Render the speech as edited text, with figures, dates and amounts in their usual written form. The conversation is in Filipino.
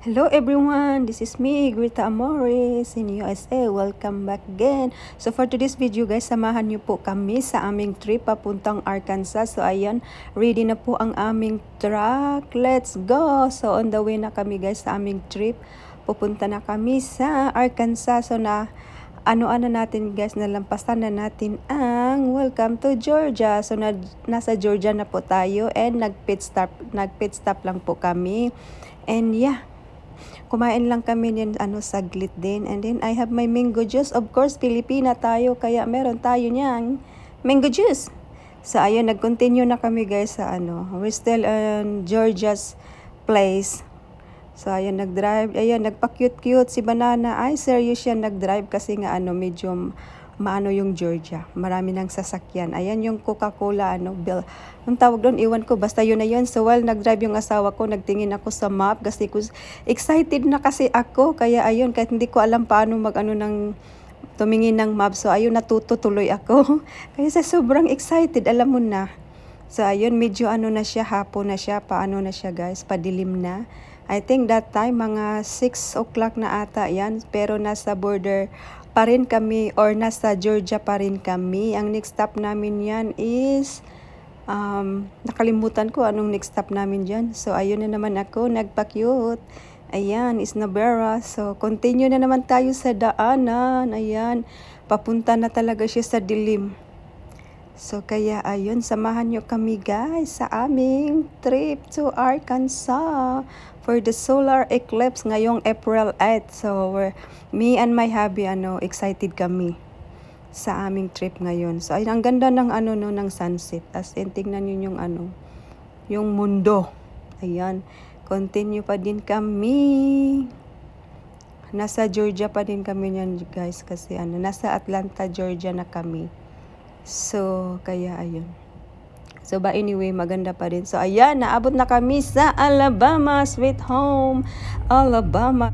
Hello everyone, this is me, Greta Amores in USA. Welcome back again. So for today's video guys, samahan niyo po kami sa aming trip papuntang Arkansas. So ayan, ready na po ang aming truck. Let's go! So on the way na kami guys sa aming trip. Pupunta na kami sa Arkansas. So na ano-ano natin guys, nalampasan na natin ang Welcome to Georgia. So nasa Georgia na po tayo and nag-pit stop lang po kami. And yeah, kumain lang kami niyan saglit din. And then I have my mango juice. Of course, Pilipina tayo kaya meron tayo niyang mango juice. So ayun, nag-continue na kami guys sa we're still in Georgia's place. So ayun, nag-drive. Ayun, nagpa-cute-cute si Banana. Ay, serious siya nag-drive kasi nga medyo maano yung Georgia. Marami ng sasakyan. Ayan yung Coca-Cola bill. Ang tawag doon, iwan ko, basta yun na yun. So while nag-drive yung asawa ko, nagtingin ako sa map kasi excited na kasi ako. Kaya ayun, kahit hindi ko alam paano tumingin ng map. So ayun, natutuloy ako. Kaya sobrang excited, alam mo na. So ayun, medyo na siya, hapon na siya, paano na siya guys, padilim na. I think that time, mga 6 o'clock na ata yan, pero nasa border pa rin kami or nasa Georgia pa rin kami. Ang next stop namin yan is, nakalimutan ko anong next stop namin dyan. So ayun na naman ako, nagpa-cute. Ayan, is Nabera. So continue na naman tayo sa daanan. Ayan, papunta na talaga siya sa dilim. So kaya ayun, samahan nyo kami guys sa aming trip to Arkansas for the solar eclipse ngayong April 8. So me and my hubby excited kami sa aming trip ngayon. So ayun, ang ganda ng ng sunset. As in, tingnan niyo yung yung mundo. Ayan, continue pa din kami. Nasa Georgia pa din kami niyan guys kasi nasa Atlanta, Georgia na kami. So, kaya ayun. So, but anyway, maganda pa rin. So, ayan, naabot na kami sa Alabama, sweet home, Alabama.